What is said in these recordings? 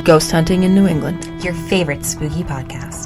Ghost Hunting in New England, your favorite spooky podcast.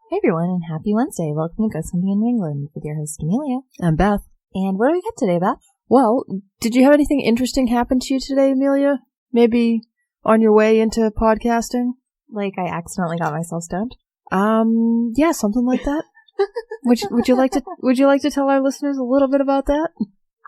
Hey everyone, and happy Wednesday. Welcome to Ghost Hunting in New England with your host Amelia. I'm Beth. And what do we got today, Beth? Well, did you have anything interesting happen to you today, Amelia? Maybe on your way into podcasting? Like I accidentally got myself stoned? Yeah, something like that. Would you like to tell our listeners a little bit about that?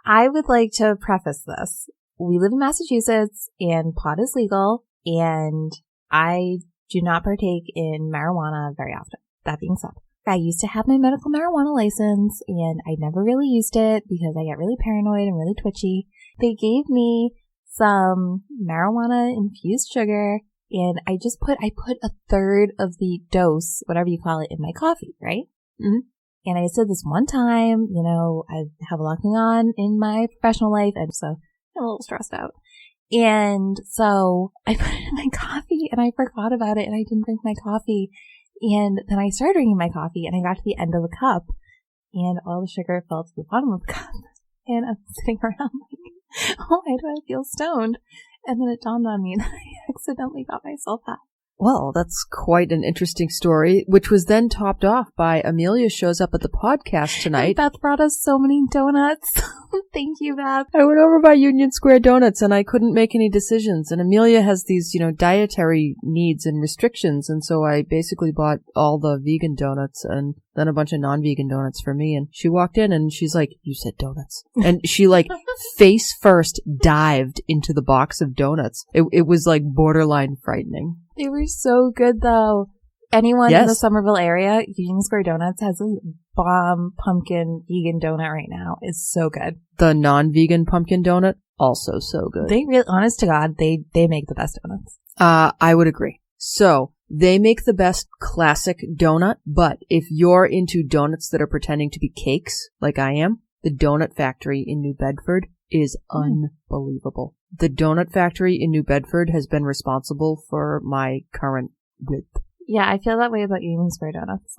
I would like to preface this. We live in Massachusetts and pot is legal, and I do not partake in marijuana very often. That being said, I used to have my medical marijuana license, and I never really used it because I get really paranoid and really twitchy. They gave me some marijuana-infused sugar, and I put a third of the dose, whatever you call it, in my coffee, right? Mm-hmm. And I said this one time, I have a lot going on in my professional life, and so I'm a little stressed out. And so I put it in my coffee, and I forgot about it, and I didn't drink my coffee. And then I started drinking my coffee, and I got to the end of the cup, and all the sugar fell to the bottom of the cup. And I'm sitting around like, oh, why do I feel stoned? And then it dawned on me that I accidentally got myself high. Well, that's quite an interesting story, which was then topped off by Amelia shows up at the podcast tonight. Beth brought us so many donuts. Thank you, Beth. I went over by Union Square Donuts and I couldn't make any decisions. And Amelia has these, dietary needs and restrictions. And so I basically bought all the vegan donuts and then a bunch of non-vegan donuts for me. And she walked in and she's like, you said donuts. And she face first dived into the box of donuts. It was borderline frightening. They were so good, though. Anyone Yes. in the Somerville area, Union Square Donuts has a bomb pumpkin vegan donut right now. It's so good. The non-vegan pumpkin donut, also so good. They really, honest to God, they make the best donuts. I would agree. So, they make the best classic donut, but if you're into donuts that are pretending to be cakes, like I am, the Donut Factory in New Bedford is unbelievable. The Donut Factory in New Bedford has been responsible for my current width. Yeah, I feel that way about Union Square Donuts.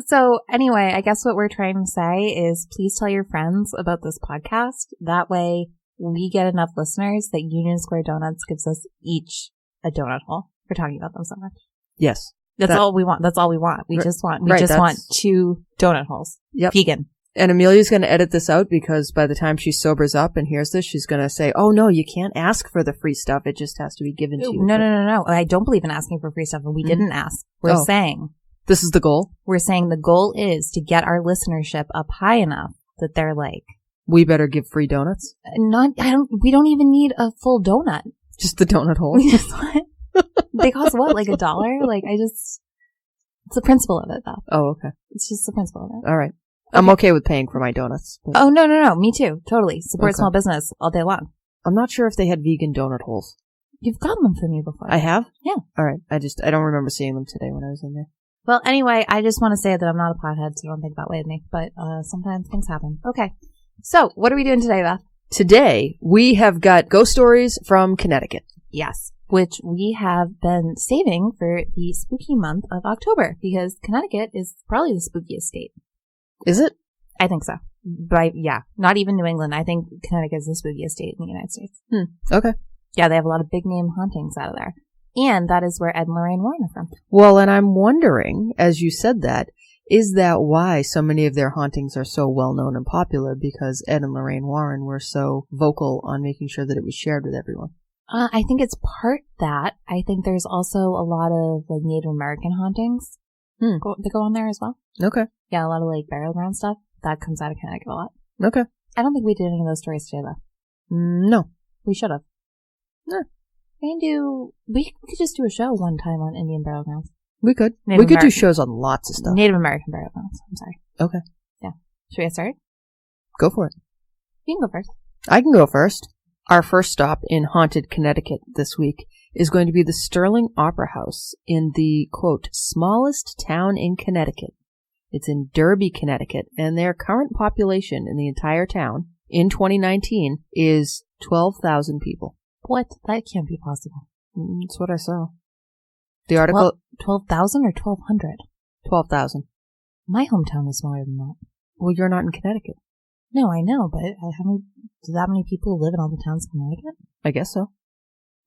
So anyway, I guess what we're trying to say is please tell your friends about this podcast. That way we get enough listeners that Union Square Donuts gives us each a donut hole for talking about them so much. Yes. That's all we want. That's all we want. We just want 2 donut holes. Yep. Vegan. And Amelia's going to edit this out because by the time she sobers up and hears this, she's going to say, oh, no, you can't ask for the free stuff. It just has to be given to you. No. I don't believe in asking for free stuff, and we didn't ask. We're saying. This is the goal? We're saying the goal is to get our listenership up high enough that they're like, we better give free donuts? We don't even need a full donut. Just the donut hole. We just want, they cost what, like $1? It's the principle of it, though. Oh, okay. It's just the principle of it. All right. I'm okay with paying for my donuts. Oh, no. Me too. Totally. Support small business all day long. I'm not sure if they had vegan donut holes. You've gotten them for me before. I have? Yeah. All right. I don't remember seeing them today when I was in there. Well, anyway, I just want to say that I'm not a pothead, so don't think that way of me. But sometimes things happen. Okay. So, what are we doing today, Beth? Today, we have got ghost stories from Connecticut. Yes. Which we have been saving for the spooky month of October, because Connecticut is probably the spookiest state. Is it? I think so. But yeah, not even New England. I think Connecticut is the spookiest state in the United States. Okay. Yeah, they have a lot of big name hauntings out of there. And that is where Ed and Loraine Warren are from. Well, and I'm wondering, as you said that, is that why so many of their hauntings are so well known and popular? Because Ed and Loraine Warren were so vocal on making sure that it was shared with everyone. I think it's part that. I think there's also a lot of Native American hauntings that go on there as well. Okay. Yeah, a lot of burial ground stuff. That comes out of Connecticut a lot. Okay. I don't think we did any of those stories today, though. No. We should have. No. We could just do a show one time on Indian burial grounds. We could. We could do shows on lots of stuff. Native American burial grounds. I'm sorry. Okay. Yeah. Should we get started? Go for it. You can go first. I can go first. Our first stop in haunted Connecticut this week is going to be the Sterling Opera House in the, quote, smallest town in Connecticut. It's in Derby, Connecticut, and their current population in the entire town in 2019 is 12,000 people. What? That can't be possible. That's what I saw. The article... 12,000 or 1,200? 12,000. My hometown is smaller than that. Well, you're not in Connecticut. No, I know, but do that many people live in all the towns in Connecticut? I guess so.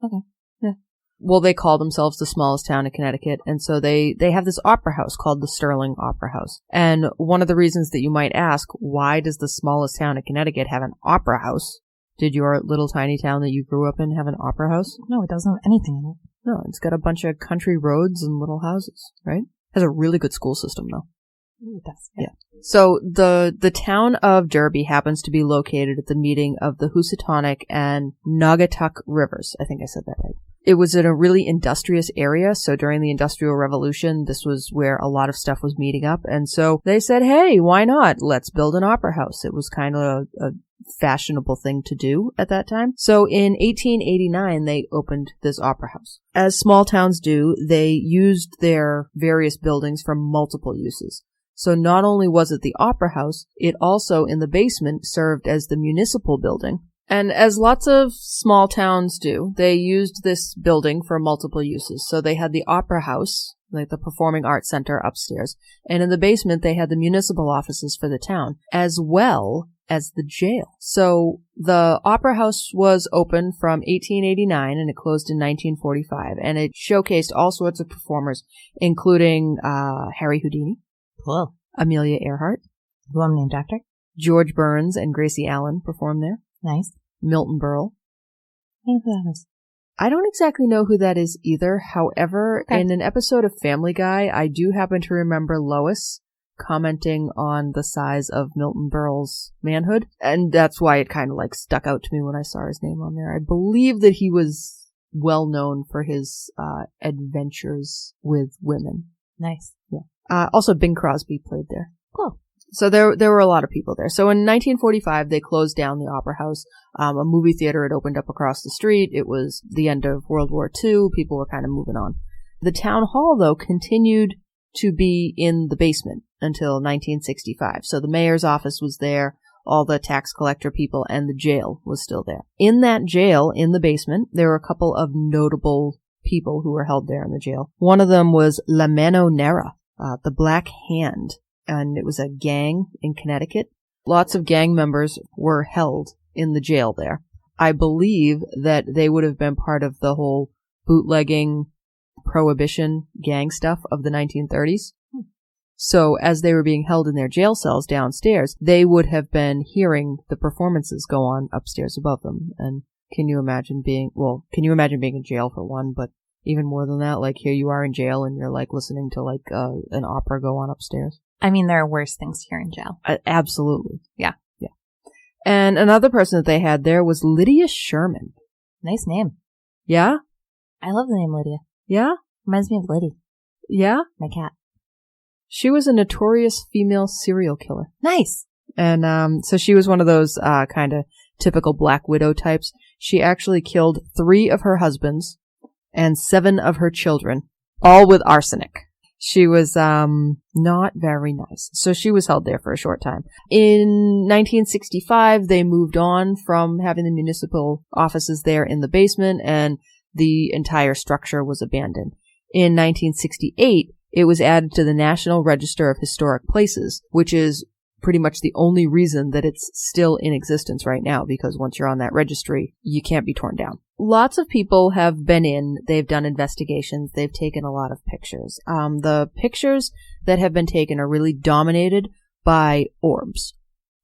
Okay. Yeah. Well, they call themselves the smallest town in Connecticut, and so they have this opera house called the Sterling Opera House. And one of the reasons that you might ask, why does the smallest town in Connecticut have an opera house? Did your little tiny town that you grew up in have an opera house? No, it doesn't have anything in it. No, it's got a bunch of country roads and little houses, right? Has a really good school system, though. It does. Yeah. So the town of Derby happens to be located at the meeting of the Housatonic and Naugatuck rivers. I think I said that right. It was in a really industrious area, so during the Industrial Revolution, this was where a lot of stuff was meeting up, and so they said, hey, why not? Let's build an opera house. It was kind of a fashionable thing to do at that time. So in 1889, they opened this opera house. As small towns do, they used their various buildings for multiple uses. So not only was it the opera house, it also, in the basement, served as the municipal building. And as lots of small towns do, they used this building for multiple uses. So they had the opera house, like the Performing Arts Center upstairs, and in the basement they had the municipal offices for the town, as well as the jail. So the opera house was open from 1889 and it closed in 1945, and it showcased all sorts of performers, including Harry Houdini, Cool. Amelia Earhart, who I'm named after, George Burns and Gracie Allen performed there. Nice. Milton Berle. I don't know who that is. I don't exactly know who that is either. However, Okay. in an episode of Family Guy, I do happen to remember Lois commenting on the size of Milton Berle's manhood, and that's why it kind of like stuck out to me when I saw his name on there. I believe that he was well known for his adventures with women. Nice. Yeah. Also, Bing Crosby played there. Cool. So there were a lot of people there. So in 1945, they closed down the Opera House. A movie theater had opened up across the street. It was the end of World War II. People were kind of moving on. The town hall, though, continued to be in the basement until 1965. So the mayor's office was there, all the tax collector people, and the jail was still there. In that jail, in the basement, there were a couple of notable people who were held there in the jail. One of them was La Mano Nera, the Black Hand. And it was a gang in Connecticut. Lots of gang members were held in the jail there. I believe that they would have been part of the whole bootlegging, prohibition gang stuff of the 1930s. So as they were being held in their jail cells downstairs, they would have been hearing the performances go on upstairs above them. And can you imagine being in jail for one, but even more than that, like here you are in jail and you're like listening to like an opera go on upstairs. I mean, there are worse things here in jail. Absolutely. Yeah. Yeah. And another person that they had there was Lydia Sherman. Nice name. Yeah? I love the name Lydia. Yeah? Reminds me of Liddy, Yeah? my cat. She was a notorious female serial killer. Nice. And so she was one of those kind of typical Black Widow types. She actually killed 3 of her husbands and 7 of her children, all with arsenic. She was not very nice. So she was held there for a short time. In 1965, they moved on from having the municipal offices there in the basement, and the entire structure was abandoned. In 1968, it was added to the National Register of Historic Places, which is pretty much the only reason that it's still in existence right now, because once you're on that registry, you can't be torn down. Lots of people have been in, they've done investigations, they've taken a lot of pictures. The pictures that have been taken are really dominated by orbs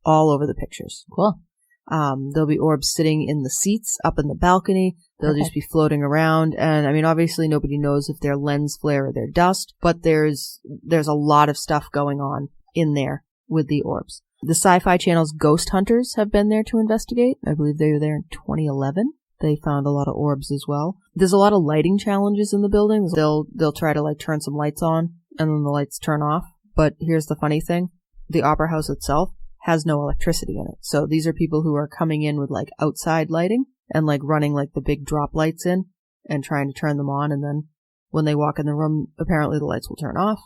all over the pictures. Cool. There'll be orbs sitting in the seats up in the balcony. They'll just be floating around. And I mean, obviously nobody knows if they're lens flare or they're dust, but there's a lot of stuff going on in there with the orbs. The Sci-Fi Channel's Ghost Hunters have been there to investigate. I believe they were there in 2011. They found a lot of orbs as well. There's a lot of lighting challenges in the building. They'll try to like turn some lights on and then the lights turn off. But here's the funny thing. The Opera House itself has no electricity in it. So these are people who are coming in with like outside lighting and like running like the big drop lights in and trying to turn them on. And then when they walk in the room, apparently the lights will turn off.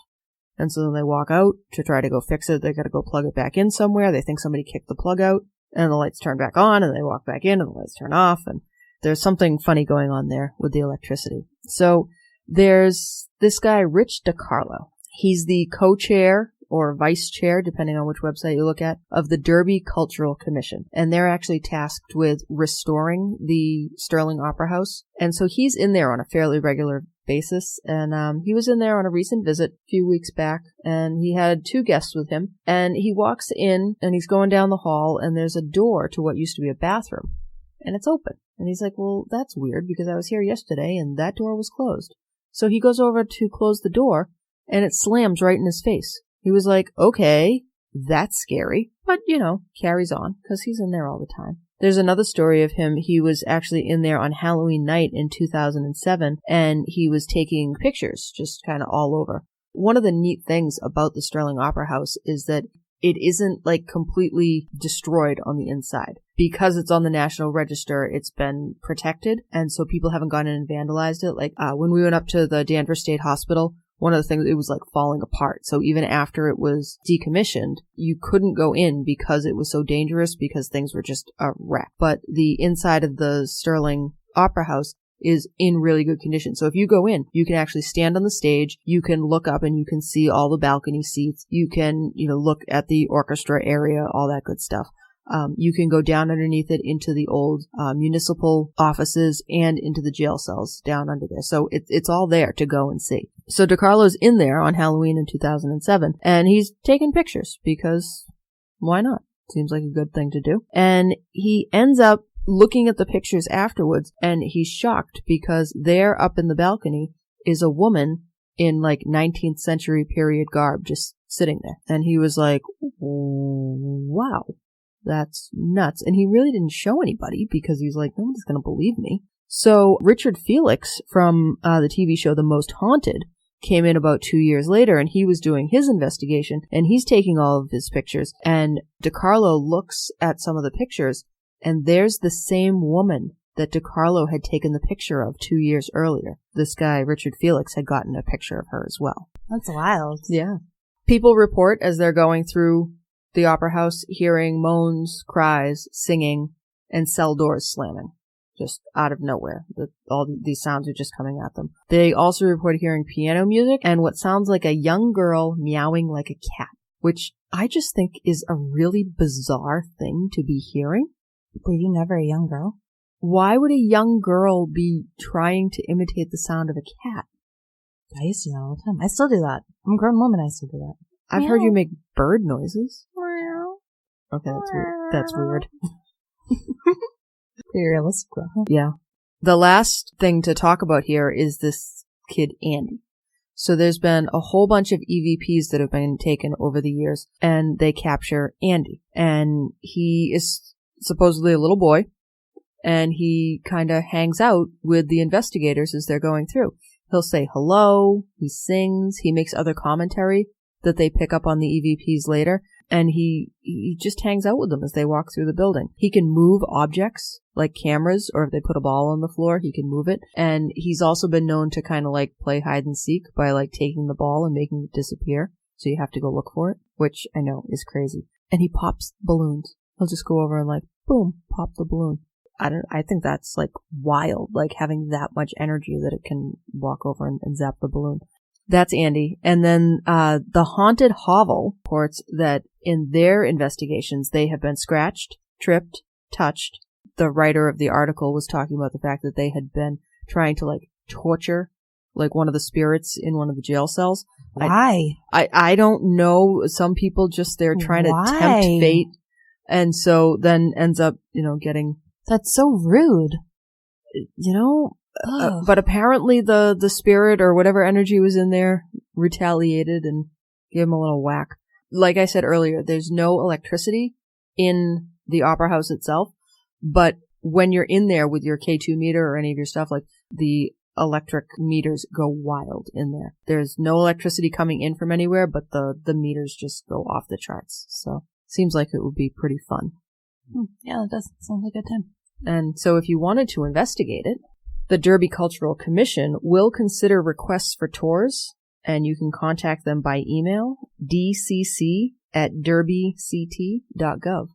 And so then they walk out to try to go fix it. They got to go plug it back in somewhere. They think somebody kicked the plug out and the lights turn back on, and they walk back in and the lights turn off. And there's something funny going on there with the electricity. So there's this guy, Rich DiCarlo. He's the co-chair or vice chair, depending on which website you look at, of the Derby Cultural Commission. And they're actually tasked with restoring the Sterling Opera House. And so he's in there on a fairly regular basis. And he was in there on a recent visit a few weeks back, and he had 2 guests with him. And he walks in, and he's going down the hall, and there's a door to what used to be a bathroom. And it's open. And he's like, well, that's weird, because I was here yesterday, and that door was closed. So he goes over to close the door, and it slams right in his face. He was like, okay, that's scary, but, carries on, because he's in there all the time. There's another story of him. He was actually in there on Halloween night in 2007, and he was taking pictures just kind of all over. One of the neat things about the Sterling Opera House is that it isn't like completely destroyed on the inside. Because it's on the National Register, it's been protected, and so people haven't gone in and vandalized it. Like when we went up to the Danvers State Hospital, one of the things, it was like falling apart. So even after it was decommissioned, you couldn't go in because it was so dangerous, because things were just a wreck. But the inside of the Sterling Opera House is in really good condition. So if you go in, you can actually stand on the stage, you can look up and you can see all the balcony seats, you can, look at the orchestra area, all that good stuff. You can go down underneath it into the old municipal offices and into the jail cells down under there. So it's all there to go and see. So DiCarlo's in there on Halloween in 2007, and he's taking pictures because why not? Seems like a good thing to do. And he ends up looking at the pictures afterwards, and he's shocked because there up in the balcony is a woman in like 19th century period garb just sitting there. And he was like, wow. That's nuts. And he really didn't show anybody because he was like, no one's going to believe me. So Richard Felix from the TV show The Most Haunted came in about 2 years later, and he was doing his investigation, and he's taking all of his pictures. And DiCarlo looks at some of the pictures, and there's the same woman that DiCarlo had taken the picture of 2 years earlier. This guy, Richard Felix, had gotten a picture of her as well. That's wild. Yeah. People report as they're going through the opera house, hearing moans, cries, singing, and cell doors slamming, just out of nowhere. All these sounds are just coming at them. They also report hearing piano music and what sounds like a young girl meowing like a cat, which I just think is a really bizarre thing to be hearing. Were you never a young girl? Why would a young girl be trying to imitate the sound of a cat? I used to do that all the time. I still do that. I'm a grown woman. I still do that. I've Meow. heard you make bird noises. Meow. Okay, that's weird. That's weird. Pretty realistic, though. Yeah. The last thing to talk about here is this kid, Andy. So there's been a whole bunch of EVPs that have been taken over the years, and they capture Andy. And he is supposedly a little boy, and he kind of hangs out with the investigators as they're going through. He'll say hello, he sings, he makes other commentary that they pick up on the EVPs later, and he just hangs out with them as they walk through the building. He can move objects like cameras, or if they put a ball on the floor, he can move it. And he's also been known to kind of like play hide and seek by like taking the ball and making it disappear. So you have to go look for it, which I know is crazy. And he pops balloons. He'll just go over and like, boom, pop the balloon. I think that's like wild, like having that much energy that it can walk over and zap the balloon. That's Andy. And then the Haunted Hovel reports that in their investigations, they have been scratched, tripped, touched. The writer of the article was talking about the fact that they had been trying to like torture like one of the spirits in one of the jail cells. Why? I don't know. Some people just, they're trying to tempt fate. And so then ends up, getting... That's so rude. But apparently the spirit or whatever energy was in there retaliated and gave him a little whack. Like I said earlier, there's no electricity in the opera house itself, but when you're in there with your K2 meter or any of your stuff, like the electric meters go wild in there. There's no electricity coming in from anywhere, but the meters just go off the charts. So seems like it would be pretty fun. Yeah, that does sound like a good time. And so if you wanted to investigate it, the Derby Cultural Commission will consider requests for tours, and you can contact them by email, dcc@derbyct.gov.